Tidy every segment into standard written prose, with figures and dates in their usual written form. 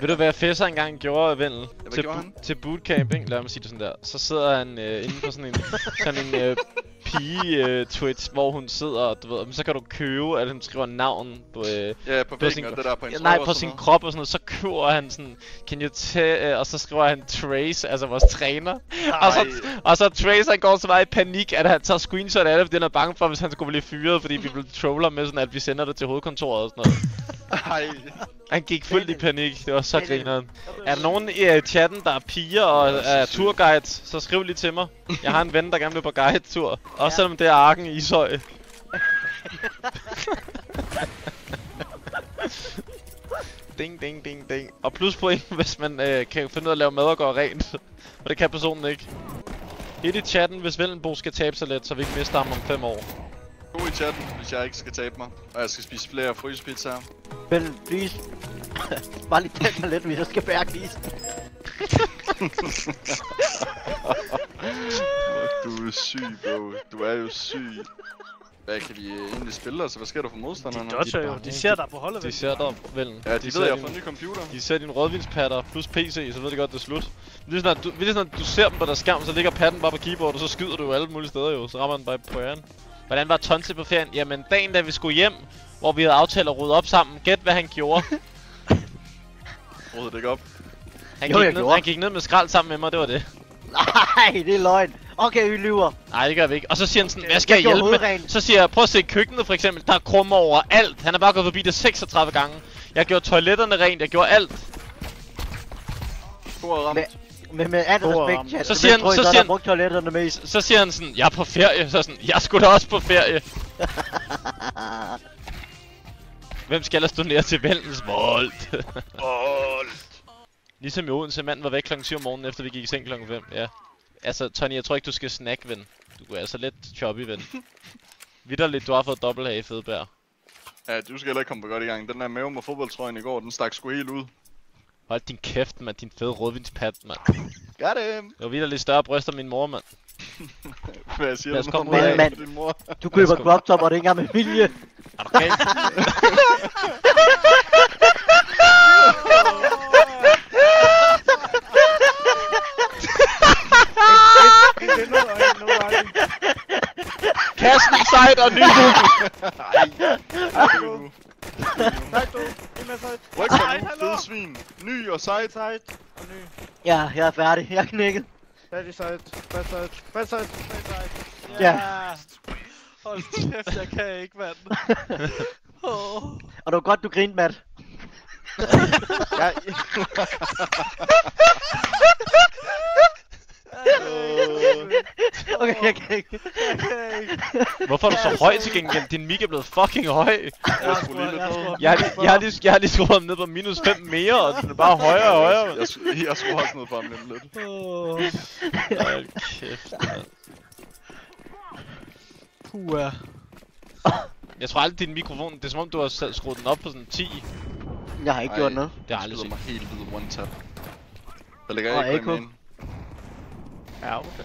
Ved du hvad Fesser engang gjorde, Vendel? Til bootcamp, ikke? Lad mig sige det sådan der. Så sidder han inde på sådan en pige-twitch, hvor hun sidder, og du ved, så kan du købe, at hun skriver navn på på væggen og det der på hendes nej, på sin krop og sådan noget. Så køber han sådan, can you og så skriver han Trace, altså vores træner. Og så Trace, han går så meget i panik, at han tager screenshot af det, fordi han er bange for, hvis han skulle blive fyret, fordi vi vil troller med sådan, at vi sender det til hovedkontoret og sådan noget. Han gik fuldt i panik, det var så grineren. Er der nogen i chatten, der er piger og er turguides, så skriv lige til mig. Jeg har en ven, der gerne vil på guidetur. Også selvom det er Arken i Ishøj. Ding, ding, ding, ding. Og pluspoint, hvis man kan finde ud af at lave mad og gøre rent. For det kan personen ikke. Et i chatten, hvis Vellenbo skal tabe sig lidt, så vi ikke mister ham om 5 år. To i chatten, hvis jeg ikke skal tabe mig, og jeg skal spise flere frysepizzaer. Vellen, please. Bare lige tæt mig lidt, hvis jeg skal bære glisen. Du er syg, bro. Du er jo syg. Hvad kan vi egentlig spille os? Hvad sker der for modstanderne? De dodger jo. De ser dig på holdet. De ser dig, Vellen. Ja, de ved, jeg har fået en ny computer. De ser din rødvinspatter plus PC, så ved de godt, det er slut. Lige når du ser dem på deres skærm, så ligger patten bare på keyboard, og så skyder du jo alle mulige steder jo. Så rammer den bare på æren. Hvordan var Tonse på ferien? Jamen, dagen da vi skulle hjem, hvor vi havde aftalt at rydde op sammen. Gæt hvad han gjorde. Rydde det ikke op? Han gik ned med skrald sammen med mig, det var det. Nej, det er løgn. Okay, vi lyver. Nej, det gør vi ikke. Og så siger han sådan, hvad skal jeg hjælpe med? Så siger jeg, prøv at se køkkenet for eksempel, der er krummer over alt. Han har bare gået forbi det 36 gange. Jeg gjorde toiletterne rent, jeg gjorde alt. Med alt respekt, chat. Så siger han sådan, jeg er på ferie. Så sådan, jeg skulle da også på ferie. Hvem skal ellers donere til Vellens vold? Ligesom i Odense, manden var væk klokken 7 om morgenen, efter vi gik i seng klokken 5. Ja. Altså, Tony, jeg tror ikke, du skal snakke, ven. Du er altså lidt choppy, ven. Vitterligt, du har fået dobbelthage, Fedbær. Ja, du skal heller ikke komme på godt i gang. Den der mave med fodboldtrøjen i går, den stak sgu helt ud. Hold din kæft, mand. Din fede rødvinspat, mand. Got him! Det var vitterligt større bryster end min mor, mand. Hvad siger du? Men, din mor? Du køber crop top, og det er ikke engang med vilje. Er du galt? Kassen i side og ny. Nej, du. Ind med side. Ryk sig nu, fede svin. Ny og side. Side og ny. Ja, jeg er færdig. Jeg er knækket. Færdig side. Bad side. Bad side. Bad side. Ja. Hold kæft, jeg kan ikke, mand. Og det var godt, du grinte, Matt. Okay, jeg kan ikke. Hvorfor er du så høj til gengæld? Din mic er blevet fucking høj. Jeg har lige skruet ham ned på minus 5 mere, og den er bare højere og højere. Jeg skruer også ned på ham lidt. Hold kæft, mand. Puha. Jeg tror aldrig din mikrofon, det er som om du har skruet den op på sådan 10. Jeg har ikke gjort noget. Det har jeg aldrig set. mig helt ved one tap. Der ligger ikke på en. Ja, okay.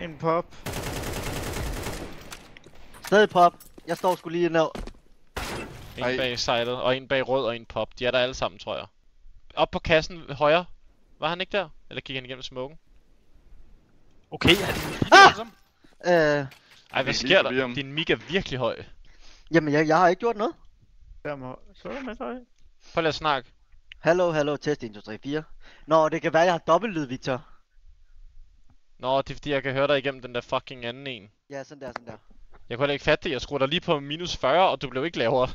En pop. Stadig pop. Jeg står sgu lige ned. En bag sidet, og en bag rød og en pop. De er der alle sammen, tror jeg. Op på kassen højre. Var han ikke der? Eller gik han igennem smoken? Okay, Ej, hvad sker der? Din mic er virkelig høj. Jamen, jeg har ikke gjort noget. Så er med dig. Prøv lige at snakke. Hallo, test 1, 2, 3, 4. Nå, det kan være, jeg har dobbeltlyd, Victor. Nå, det er fordi, jeg kan høre dig igennem den der fucking anden en. Ja, sådan der. Jeg kunne heller ikke fatte det. Jeg skruede dig lige på minus 40, og du blev ikke lavere.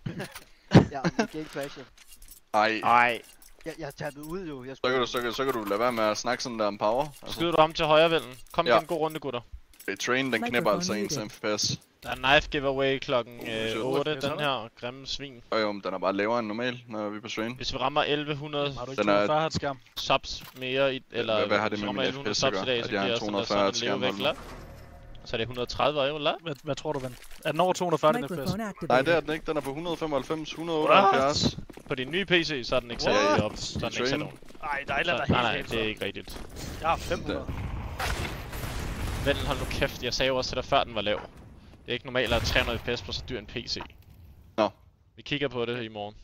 Ja, det kan ikke crashe. Ej. Jeg har tappet ud jo. Så kan du lade være med at snakke sådan der om power. Skyder du ham til højre, Vellen? Kom igen, god runde, gutter. Train, den knæpper altså ens FPS. Der er knife giveaway klokken 8, den her grimme svin. Jo, men den er bare lavere end normal, når vi er på Train. Hvis vi rammer 1100 subs mere i, eller hvad har det hvis vi med rammer 1100 subs i dag, så bliver sådan en levevæk. Så er det 130 euro, la? Hvad tror du, ven? Er den over 240 FPS? Nej, det er den ikke. Den er på 195, 178. På din nye PC, så er den ikke sat op. Så er den ikke sat op. Nej, det er ikke rigtigt. Jeg har 500. Vent, hold nu kæft. Jeg sagde jo også til dig før, den var lav. Det er ikke normalt at have 300 FPS på så dyr en PC. Nå. Vi kigger på det i morgen.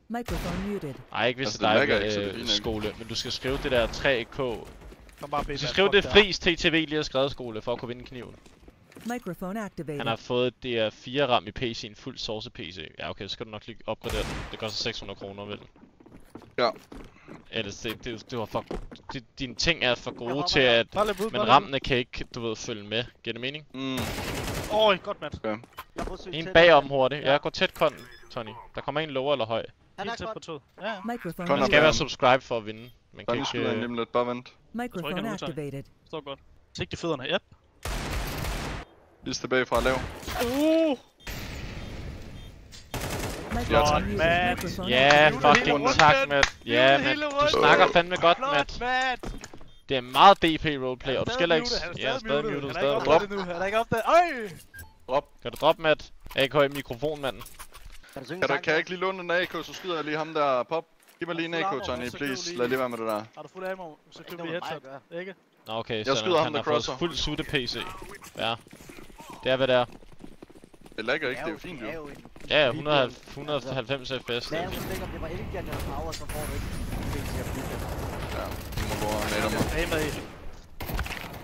Microphone muted. Ej, ikke hvis Altså, det det er lægger ikke, så det er dig, fint nok. Skole. Men du skal skrive det der 3K. Kom bare Du bed, skal mand. skrive Fuck det der. Friis TTV lige har skrevet, Skole, for at kunne vinde kniven. Microphone activated. Han har fået det 4 RAM i PC'en, fuld source PC. Ja, okay, så skal du nok lige opgradere den. Det koster 600 kroner, vel? Ja. Ellers, det var for... Dine ting er for Jeg gode hopper til der. at... Bare lidt bud, Men bare lidt rammene kan ikke, du ved, følge med. Giver det mening? Mm. bud. Godt, Matt. Jeg får søgt En tæt. bagom hurtigt. Ja. Ja, gå tæt kon, Tony. Der kommer en lower eller høj. Han er Helt tæt på godt. toget. Ja, ja. Microphone Kon Man er skal muted. være subscribe for at vinde. Man Bare kan lige skyde en ikke... lige lidt, bare vent. Microphone han udtager. activated. Står godt. Sigte fødderne. Yep. Lige tilbage fra lav. Microphone tak. muted. Matt. Microphone Ja, activated. fucking rundt, tak, Matt. Matt. Ja, Hele Matt. Du rundt. snakker fandme godt, Flot, Matt. Matt. Det er meget DP roleplay, og du skal heller ikke... Han Ja, er stadig muted. Han er Stadig ikke drop. op det nu. Han er ikke op det. Øj! Drop. Kan du droppe, Matt? AK mikrofon, manden. Kan du synge Kan en sang? jeg ikke lige låne den AK, så skyder jeg lige ham der pop. Giv mig lige en Fuld AK, armor, Tony, så køb please. lige- Lad lige være med det der. Har du fuld ammo, så Ikke køber vi noget med mig headshot. at gøre. Ikke? Nå, okay, Jeg så skyder ham, han der har fået crosser. fuld sutte PC. Ja. Det er, hvad det er. Det lægger ikke, det er jo fint Det er jo. jo en... Ja, 190 FPS. Det Lad er os fint. tænke, om det var Elgiant eller Power, så får du ikke penge til at blive det. Ja, du må gå og nade mig. Bag med en.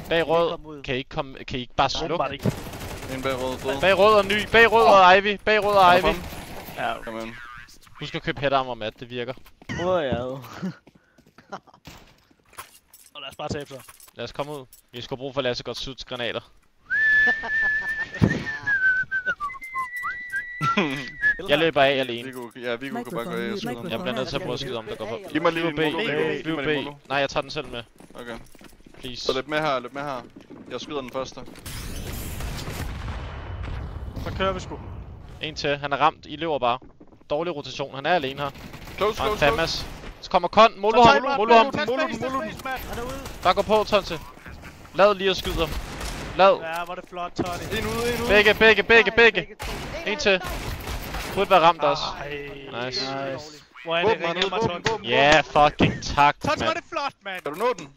Bag rød. Kom ud. Kan I ikke bare slukke? Åbenbart ikke. En bag rød, død. Bag rød og ny. Bag rød og Ivy. Bag rød og Ivy. Ja, Kom ind. Husk at købe headarmor, Matt. Det virker. og lad os bare tabe så. Lad os komme ud. Vi skal bruge for Lasse godt suits granater. Jeg løber af alene. Viggo kan bare gå af og skyde ham. Jeg bliver nødt til at prøve at skyde om, der går på. Giv mig lige Flyv en B. molo, Viggo. Giv mig Flyv lige en B. molo. Nej, jeg tager den selv med. Okay. Please. Så løb med her, løb med her. Jeg skyder den første. Så kører vi sgu. En til. Han er ramt. I løber bare. Dårlig rotation. Han er alene her. Close, Og en close, close. Famas. Så kommer Kon. Molo ham. Molo ham. Han er ude. Bare gå på, Tonse. Lad lige at skyde ham. Lad. Ja, hvor er det flot, Tony. En ude, en ude. Begge. En til. Burde være ramt også. Ej. Nice. Hvor er det ringet mig, Tony. Ja, fucking tak, Tony, hvor er mand. det flot, mand. Kan du nå den?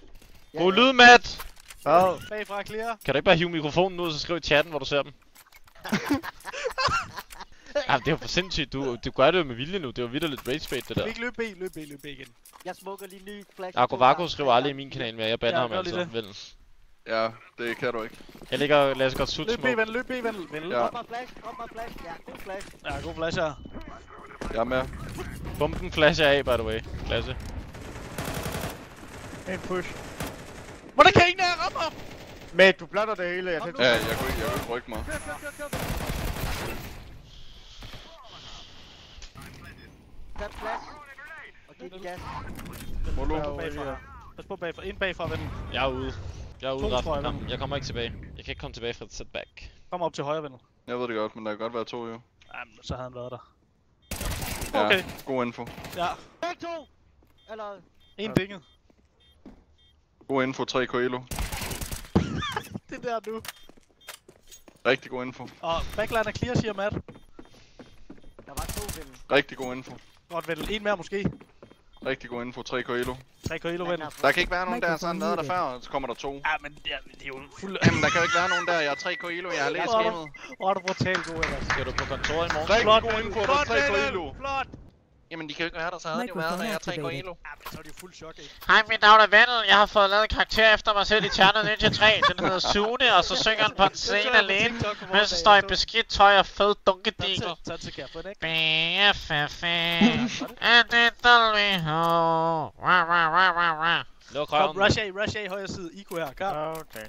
God lyd, Matt. Bagfra clear. Kan du ikke bare hive mikrofonen ud, og så skriv i chatten, hvor du ser dem? Jamen, det er jo for sindssygt. Du gør det jo med vilje nu. Det er jo vitterligt rage bait, det der. Ikke løb B igen. Jeg smukker lige ny flash. Agovago skriver aldrig i min kanal mere. Jeg banner Ja, ham gør lige altså. det. Vel. Ja, det kan du ikke. Jeg ligger Lasse godt suit Løb B, smoke. ven, løb B, ven. Ja. Drop mig flash. Ja, god flash. Ja, god flash her. Jeg er med. Bomben flasher af, by the way. Klasse. En push. Hvor der kan ingen af jer ramme ham? Mate, du blander det hele. Jeg Kom tænkte, Ja, jeg kunne ikke rykke mig. Tag flash. Og giv den gas. Molo. Bagfra. Pas på bagfra. Ind bagfra, ven. Jeg er ude. Jeg er ude To, resten tror af jeg, kampen. Jeg kommer ikke tilbage. Jeg kan ikke komme tilbage fra et setback. Kom op til højre, ven. Jeg ved det godt, men der kan godt være to jo. Jamen, så havde han været der. Ja, Okay. god info. Ja. Begge to. Eller... En dinget. God info, 3 Coelho. Det der nu. Rigtig god info. Og backline er clear, siger Matt. Der var to vel. Rigtig god info. Godt vel. En mere måske. Rigtig god info, 3 Coelho. 3 kilo, ven. Der kan ikke være nogen der, så har han været der før, og så kommer der to. Ja, men det er jo fuld... Jamen, der kan jo ikke være nogen der. Jeg er 3 Coelho, jeg har læst skemaet. Hvor er du brutalt god, ellers. Skal du på kontoret i morgen? Rigtig Flot, god ven. info, der er 3 Coelho. Flot. Jamen, de kan jo ikke være der, så havde de jo været der. Jeg er 3 Coelho. Ja, men så er det jo fuld chok, ikke? Hej, mit navn er Vendel. Jeg har fået lavet en karakter efter mig selv i Ternet Ninja 3. Den hedder Sune, og så synger han på en scene alene, mens han står i beskidt tøj og fed dunkedigel. Så til kære, ikke? BFF, and it we ho. Luk Kom, røven. rush A, højre side. Iko her, klar. okay.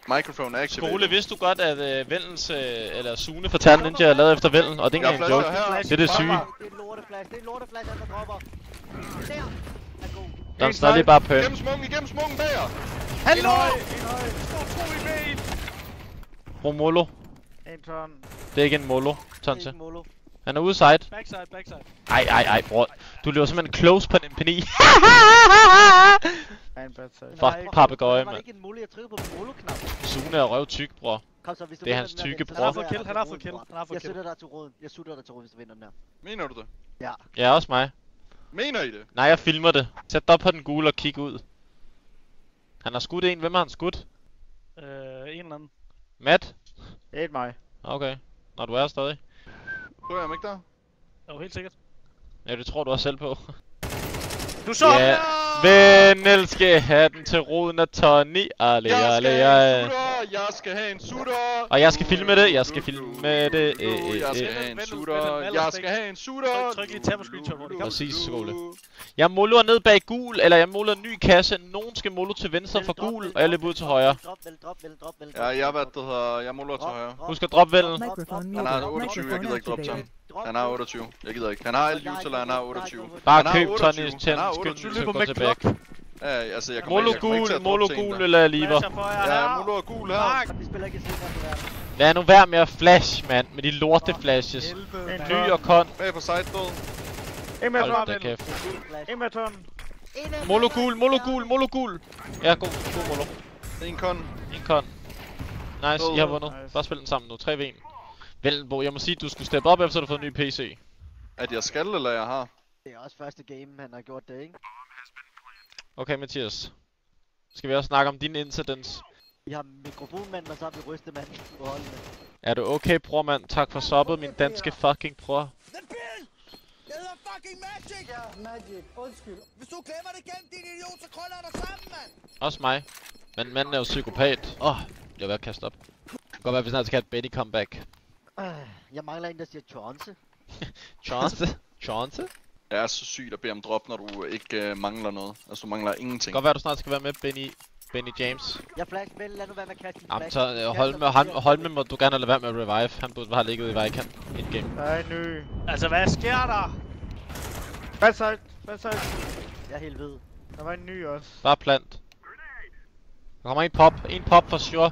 Microphone activated. Skole, vidste du godt, at Vendels, eller Sune fra Ternet Ninja er lavet efter Vendel, og det er ikke Jeg engang en flasher joke. her. Det er det syge. Det er en lorteflash. Det er en lorteflash, han der dropper. Der. Er god. Der står lige bare pøm. Igennem smoken bag jer. Hallo! Står to i ben! Brug Molo. En ton. Det er ikke en Molo, Det er Tonse. ikke Molo. Han er ude side. Backside. Ej, bror. Du løber simpelthen close på den P9. En bad side. Fuck papegøje, Det var mand. ikke en Molo, jeg trykkede på Molo-knap. Sune er røvtyk, bror. Kom så, hvis du Det er vinder hans den her, tykke Vincent, bror. så Han har fået kill, han har fået kill, bror. han har fået Jeg kill. sutter dig til råden. Jeg sutter dig til råden, hvis du vinder den her. Mener du det? Ja. Ja, også mig. Mener I det? Nej, jeg filmer det. Sæt dig op på den gule og kig ud. Han har skudt en. Hvem har han skudt? En eller anden. Matt? Et mig. Okay. Når du er stadig. Tror jeg ham ikke der? Jo, helt sikkert. Ja, det tror du også selv på. Du så Ja. Vennel skal have den til roden af Tony. Ale, ale, ale. Jeg skal have en sutter. Og jeg skal filme det, jeg skal filme det. Jeg skal have en sutter. Jeg skal have en sutter. Tryk lige tab og screenshot, hvor det kommer. Præcis, skole. Jeg måler ned bag gul, eller jeg måler en ny kasse. Nogen skal måle til venstre for gul, og jeg løber ud til højre. Ja, jeg måler til højre. Husk at droppe vælden. Microphone Han har muted. 28, jeg gider ikke droppe til ham. Activated. Han har 28. Jeg gider ikke. Han har alt liv til, han har 28. Bare Han har køb 28. Tonys tænd, Han har skynd 28. til at gå tilbage. Ja, altså jeg Molo kommer ikke til gul, at molo droppe til en gul der. eller liver. Flasher for jer Ja, her. Molo er gul her. Vi spiller ikke sikkert. Lad nu være med at flash, mand, med de lorte flashes. Helvede, Ny mand. og kon. Bag på side død. En med Hold da tårn. kæft. En med tårn. Molo gul, molo gul, molo gul. Ja, god molo. En kon. En kon. Nice, I har vundet. Nice. Bare spil den sammen nu. 3v1. Vellenbo, jeg må sige, du skulle steppe op efter du har fået en ny PC. At jeg skal, eller jeg har? Det er også første game, han har gjort det, ikke? Okay, Mathias. Skal vi også snakke om din incidents? Vi har mikrofonmand, og så har vi rystemand på holdene. Er du okay, bror mand? Tak for soppet, min danske fucking bror. Det hedder fucking Magic! Ja, Magic. Undskyld. Hvis du glemmer det igen, din idiot, så krøller jeg dig sammen, mand! Også mig. Men manden er jo psykopat. Jeg er ved at kaste op. Det kan godt være, at vi snart skal have et Benny comeback. Jeg mangler en, der siger chance. Chance? Chance? Det er så sygt at bede om drop, når du ikke mangler noget. Altså du mangler Det kan ingenting. godt være, at du snart skal være med, Benny James. Jeg flash, vel, lad nu være med at kaste din Jamen, flash. så hold med, må du gerne lade være med at revive. Han burde bare have ligget i vejkant in-game. Der er en ny. Altså, hvad sker der? Backside. Backside. Jeg er helt ved. Der var en ny også. Bare plant. Der kommer en pop. En pop for sure.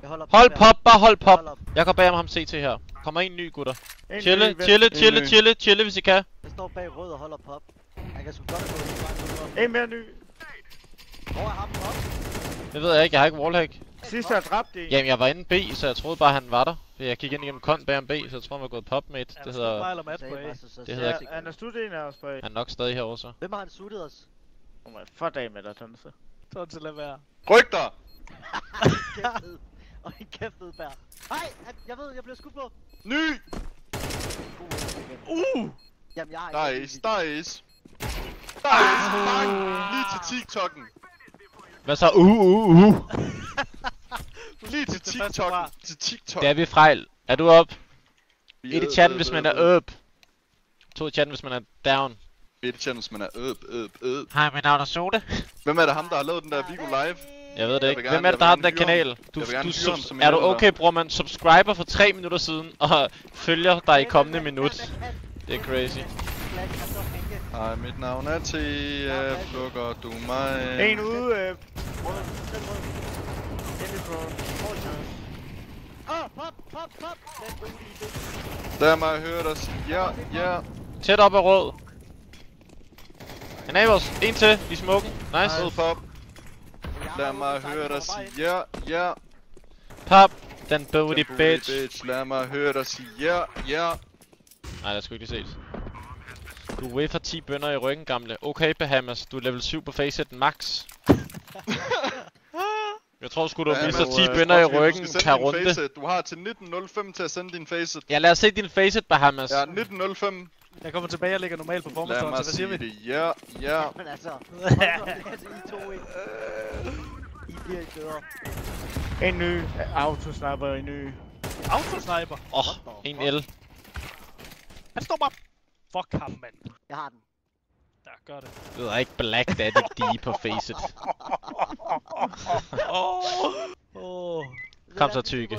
Jeg holder Hold her. pop, bare hold pop. Hold op. Jeg går bag om ham CT her. Kommer en ny, gutter. En Chille, ny, vel. chille, hvis I kan. Jeg står bag rød og holder pop. Jeg kan sgu godt gå hele vejen ud. En mere ny. Hvor er ham pop? Det ved jeg ikke, jeg har ikke wallhack. Sidst jeg dræbte en. Jamen, jeg var inde B, så jeg troede bare, han var der. Jeg gik ind igennem kon bag om B, så jeg tror, han var gået pop med et. Det hedder... Smile og Matt på A. Det hedder Ja, han er studet en af os på A. Han er nok stadig herovre så. Hvem har han suttet os? Oh my, for dag med dig, Tonse. Sådan til at være. Ryk dig! Kæftet. Og en kæftet bær. Hej, jeg ved, jeg bliver skudt på. Ny! Jamen, jeg har ikke. Nice. Bang! Lige til TikTok'en. Hvad så? Lige til TikTok'en. Til TikTok. Det er vi frejl. Er du op? Vi Et i chatten, hvis man er up. 2 i chatten, hvis man er down. Et i chatten, hvis man er up. Hej, mit navn er Soda. Hvem er det ham, der har lavet den der Vigo Live? Jeg ved det Jeg ikke. vil Hvem gerne- er det, der har jeg den der vil gerne kanal? Jeg vil gerne fyre ham som Er du en af okay, bror, man subscriber for 3 minutter siden, og følger dig i kommende minut. Det er crazy. Hej, mit navn er TF. Lukker du mig? En ude. Rød. Den rød. Den er på. Pop. Den er god idé. Lad mig høre dig sige ja. Tæt op af rød. En af os. En til i smoken. Nice. Rød pop. Lad mig høre dig sige ja. Pop. Den booty bitch. Lad mig høre dig sige ja. Nej, det skulle ikke lige set. Du er way for 10 bønder i ryggen, gamle. Okay, Bahamas. Du er level 7 på faceten max. Jeg tror sgu, du mister 10 bønder i ryggen per runde. Facet. Du har til 19.05 til at sende din facet. Ja, lad os se din facet, Bahamas. Ja, 19.05. Jeg kommer tilbage og ligger normalt på Lad formstånd, mig så hvad siger sige vi? det ja. Men altså. I to ikke. I bliver ikke bedre. En ny. Autosniper, en ny. Autosniper. En L. Han står bare. Fuck ham, mand. Jeg har den. Der, gør det. Det er ikke Black Daddy D på facet. Kom så, Tykke.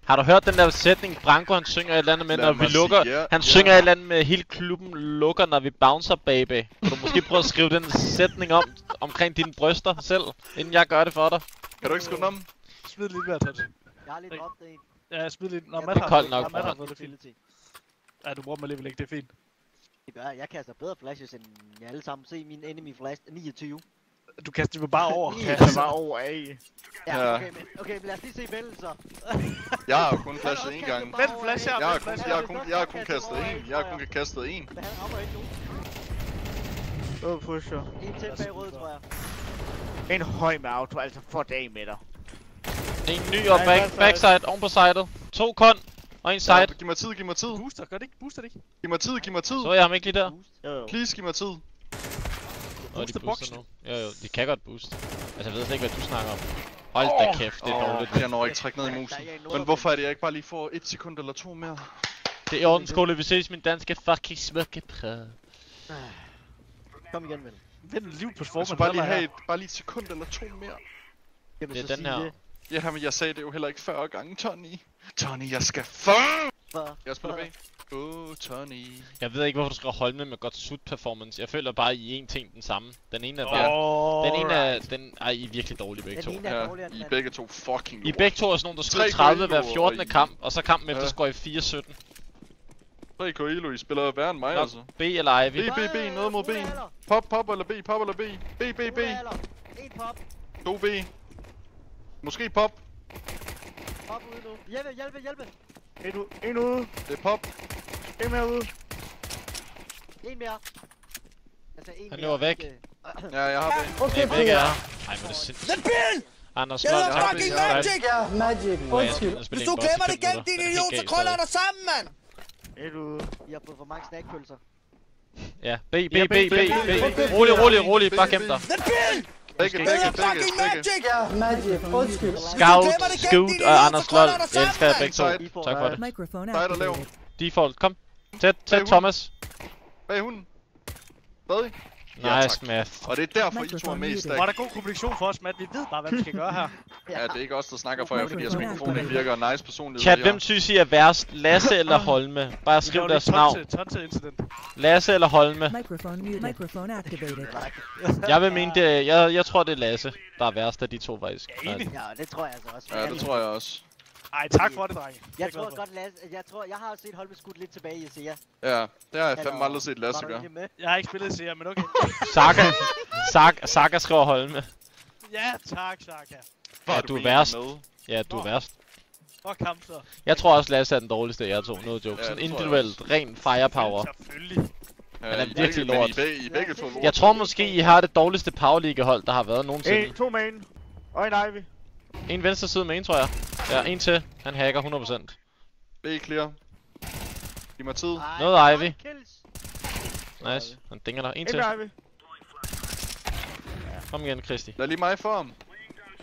Har du hørt den der sætning, Branko han synger et eller andet med, Lad når vi mig lukker? sige ja, Han synger et eller andet med, hele klubben lukker, når vi bouncer, baby. Kan du måske prøve at skrive den sætning omkring dine bryster selv, inden jeg gør det for dig? Kan du ikke skrive den om? Smid lidt mere, Tots. Jeg har lige droppet en. Ja, smid lidt. Nå, Jeg Matt er koldt nok, Matt bror. har fået det fint. Ja, du bruger mig alligevel ikke, det er fint. Det gør, jeg kaster bedre flashes end jer alle sammen. Se min enemy flash 29. Du kaster mig bare over. Kaster bare over A. Ja, okay, men lad os lige se Vellen så. Jeg har jo kun flashet én gang. Vent, flash her. Jeg har kun kastet én. Jeg har kun kastet én. Men han rammer ikke nu. Åh, pusher. En til bag rød, tror jeg. En høj med auto, altså for dag med dig. En ny og backside, oven på sidet. 2 kon og en side. giv mig tid, giv mig tid. Booster, gør det ikke? Booster det ikke? Giv mig tid, giv mig tid. Så jeg ham ikke lige der? Jo. Please, giv mig tid. Nå, de Booster booster boksen. nu. Jo, de kan godt booste. Altså, jeg ved slet ikke, hvad du snakker om. Hold da kæft, det er dårligt. Jeg når ikke trække ned i musen. Men hvorfor er det, jeg ikke bare lige får 1 sekund eller 2 mere? Det er i orden, skole. Vi ses, min danske fucking smukke præd. Kom igen, ven. Vind liv på Jeg formand. skal bare lige have bare lige 1 sekund eller 2 mere. Jamen, Det så er den sig her. det. Ja, men jeg sagde det jo heller ikke 40 gange, Tony. Tony, jeg skal fuck! Jeg spiller bag. Tony. Jeg ved ikke, hvorfor du skal holde med godt sut performance. Jeg føler bare, I er en ting den samme. Den ene er bare... Den ene er... I er virkelig dårlige begge to. Den ene er Ja, dårligere end I den er anden. begge to fucking I lort. begge to er sådan nogle, der skyder 3 30 hver Coelho, 14. og I- kamp, og så kampen efter Ja. går I 4-17. 3 Coelho, I spiller værre end mig, Nå, altså. B eller Ivy? B, noget mod B. Pop eller B, pop eller B. B. En pop. 2 B. Måske pop. Pop ude nu. Hjælpe. En ude. Det er pop. En mere ude. En mere. Altså en Han mere, løber væk. ikke- Ja, jeg har B. Okay, begge er her. Ej, men det er sindssygt. The bill! Anders Det Slold, er tak. fucking Ja, magic! Ja, magic. Hvis du glemmer det igen, din idiot, så krøller jeg dig sammen, mand! En ude. I har fået for mange snackpølser. Ja, B. Okay. Rolig, bare gem dig. The bill! Begge. Det er fucking magic! Ja, magic. Undskyld. Scout og Anders Slold. Jeg elsker jer begge to. Side. Tak for det. Microphone Side og lav. activated. Default, kom. Tæt Bag Thomas. Bag hunden. Stadig. Ja, Nice, tak. Math. Og det er derfor, I to er med i stack. Var der god kommunikation for os, Matt? Vi ved bare, hvad vi skal gøre her. Ja, det er ikke os, der snakker for jer, fordi jeres mikrofon ikke virker. Nice personlighed. Chat, I hvem har. synes I er værst? Lasse eller Holme? Bare skriv deres navn. Tonse incident. Lasse eller Holme? Microphone muted. Microphone activated. Jeg vil mene det. Jeg tror det er Lasse, der er værst af de to faktisk. Enig. Ja, det tror jeg altså også. Ja, det tror jeg også. Ej, tak for det, drenge. Jeg tror godt, Lasse, jeg har set Holme skudt lidt tilbage i SEA. Ja, det har jeg fandme aldrig set Lasse Var du gøre. egentlig med? Jeg har ikke spillet serie, men okay. Saka skriver Holme. Ja, tak, Saka. Ja, du er værst. Ja, du er værst. Fuck ham så. Jeg tror også Lasse er den dårligste af jer to. No joke. Ja, Sådan det tror jeg individuelt, ren firepower. Selvfølgelig. Ja, Han er I virkelig begge- lort. Men I begge to lort. Jeg tror måske I har det dårligste powerliga hold der har været nogensinde. 2 main. Og en Ivy. En venstre side med en, tror jeg. Ja, en til. Han hacker 100%. B clear. Giv mig tid. Noget Ivy. Kills. Nice. Han dinger der. En En til. mere Ivy. Kom igen, Kristi. Lad lige mig for ham.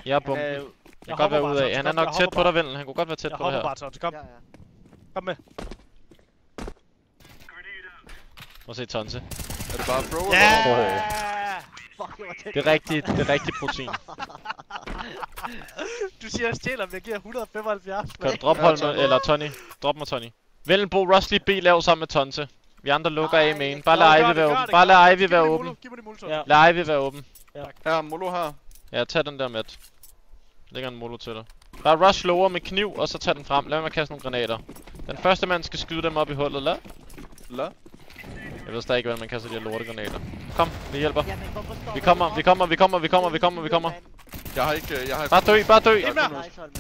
Jeg er bomben. Jeg kan godt være ude af. Han er nok tæt på dig, Vendel. Han kunne godt være tæt Jeg på dig hopper her. bare, Tonse. Kom. Ja. Kom med. Prøv at se Tonse. Er det bare bro? Ja! eller? Fuck, det var tæt. Det er rigtigt protein. Du siger, jeg stjæler, men jeg giver 175. Kan du droppe Holme, eller Tony? Drop mig, Tony. Vellenbo, Rusty, B lav sammen med Tonse. Vi andre lukker af main. Bare lad Ivy være åben. Bare lad Ivy være åben. Giv mig det multo. Ja. Lad Ivy være åben. Her, Molo her. Ja, tag den der med. Lægger en molo til dig. Bare rush lower med kniv, og så tag den frem. Lad mig kaste nogle granater. Den første mand skal skyde dem op i hullet. Lad. Jeg ved stadig ikke, hvordan man kaster de her lortegranater. Kom, vi hjælper. Jamen, hvorfor står Vi du kommer. Jeg har ikke... Bare dø. Nice, Holme.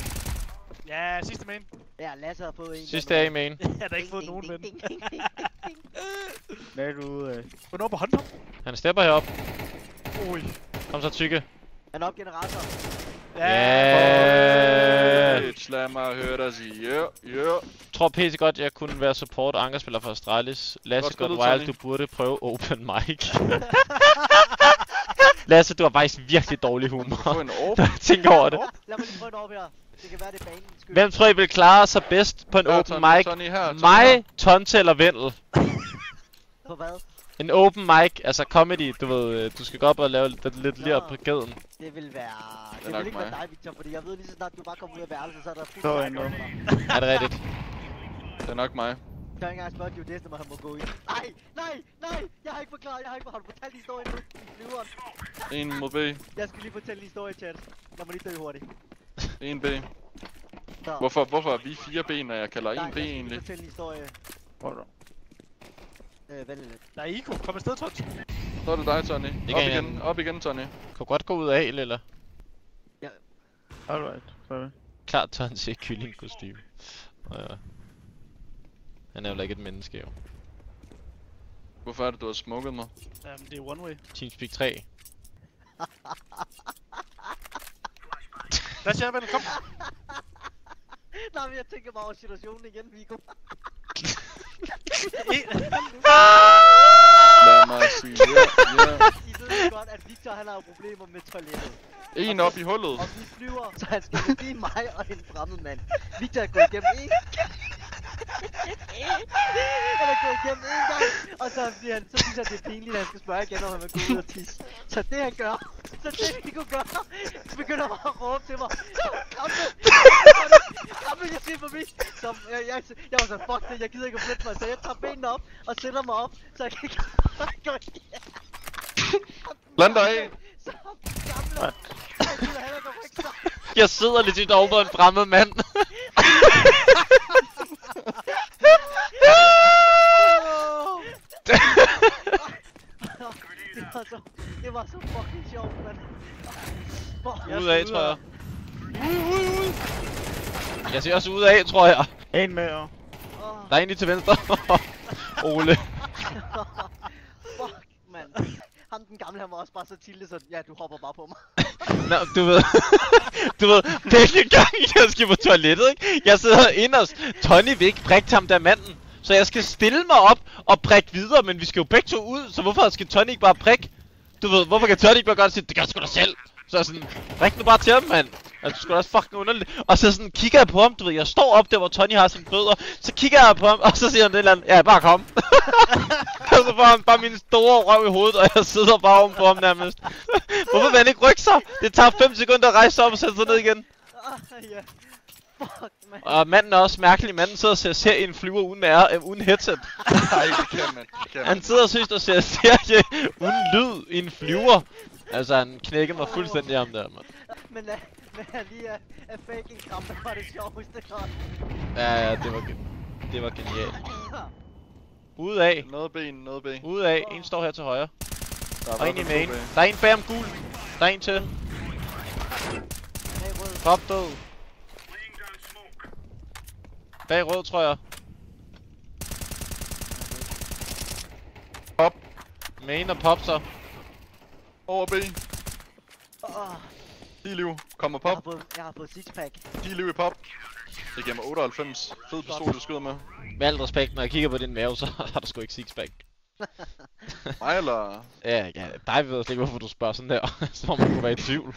Ja, sidste main. Ja, Lasse har fået en. Sidste er i main. Jeg har da ikke fået nogen ven. Hvad er du ude af? Hvornår på håndtom? Han stepper herop. Ui. Kom så, tykke. Han er op generator. Ja. Lad mig høre dig sige. Ja. Tror PC godt, jeg kunne være support ankerspiller for Astralis. Lasse Godt spillet, godt wild, Tony. du burde prøve open mic. Lasse, du har faktisk virkelig dårlig humor. Få en orb. Tænk over det. Lad mig lige prøve en op her. Det kan være, det er banens skyld. Hvem tror I vil klare sig bedst på en open mic? Tony her. Mig, Tonse eller Vendel? På hvad? En open mic, altså comedy, du ved, du skal gå op og lave lidt lir på gaden. Det vil være... Det er Det nok vil ikke være mig. dig, Victor, fordi jeg ved lige så snart du bare kommer ud af værelset, så er der fuldt Så er fart jeg over med. dig. Er det rigtigt? Det er nok mig. Jeg har ikke engang spurgt Judæs, når han må gå ind. Nej! Jeg har ikke forklaret, har du fortalt historien nu? I flyveren. En mod B. Jeg skal lige fortælle historien, chat. Lad mig lige dø hurtigt. En B. Så. Hvorfor er vi 4 B, når jeg kalder Nej, en B jeg skal lige egentlig? fortælle en historie. Hvor er du? Vent lidt. Der er Iko. Kom afsted, Tonse. Så er det dig, Tony. kan Op igen, Tony. Kunne godt gå ud af, eller? Alright, sorry. Klart Tonse i kyllingkostyme. Ja. Han er jo ikke et menneske, jo. Hvorfor er det, du har smukket mig? Det er one way. Teamspeak 3. Lad os se, ven. Kom. Nej, men jeg tænker bare over situationen igen, Viggo. Lad mig sige, ja. I ved jo godt, at Victor han har jo problemer med toilettet. En op i hullet. Og vi flyver, så han skal lige mig og en fremmed mand. Victor er gået igennem en gang. Han er gået igennem en gang, og så synes han det er pinligt, at han skal spørge igen, om han vil gå ud og tisse. Så det han gør, så det vi kunne gøre, så begynder han at råbe til mig. Kramme, jeg siger forbi. Så jeg var sådan, fuck det, jeg gider ikke at flytte mig, så jeg tager benene op og sætter mig op, så jeg kan gå igen. Lander af. Så gamle, jeg gider heller ikke at rykke sig. Jeg sidder legit over en fremmed mand. Det var så fucking sjovt, mand. Ud af, tror jeg. Jeg ser også ud af, tror jeg. En mere. Der er en lige til venstre. Ole. Fuck, mand. Ham den gamle, han var også bare så tilde, så ja, du hopper bare på mig. Nå, du ved, det er ikke engang, jeg skal på toilettet, ikke? Jeg sidder inderst. Tony vil ikke prikke ham der manden. Så jeg skal stille mig op og prikke videre, men vi skal jo begge to ud, så hvorfor skal Tony ikke bare prikke? Du ved, hvorfor kan Tony ikke bare godt sige, det gør sgu da selv? Så er sådan, prik nu bare til ham, mand. Altså, du skal da også fucking underligt. Og så sådan kigger jeg på ham, du ved, jeg står op der, hvor Tony har sine fødder. Så kigger jeg på ham, og så siger han et eller andet, ja, bare kom. Og så får han bare min store røv i hovedet, og jeg sidder bare oven på ham nærmest. Hvorfor vil han ikke rykke sig? Det tager 5 sekunder at rejse sig op og sætte sig ned igen. Ja. Fuck, man. Og manden er også mærkelig. Manden sidder og ser serie i en flyver uden headset. Nej, det kan man. Han sidder og synes, at ser serie uden lyd i en flyver. Altså, han knækkede mig fuldstændig om der, mand. Men han lige er fake en krampe, var det sjoveste godt. Ja, det var genialt. Ude af. Noget ben, noget ben. Ude af. En står her til højre. Der Og en i main. Der er en bag om gul. Der er en til. Pop død. Bag rød, tror jeg. Pop. Main og pop så. Over B. 10 liv. Kommer pop. Jeg har fået sixpack. 10 liv i pop. Det giver mig 98. Fed pistol, du skyder med. Med alt respekt, når jeg kigger på din mave, så har du sgu ikke sixpack. Mig eller? Ja, dig ved jeg slet ikke, hvorfor du spørger sådan der. Så må man kunne være i tvivl.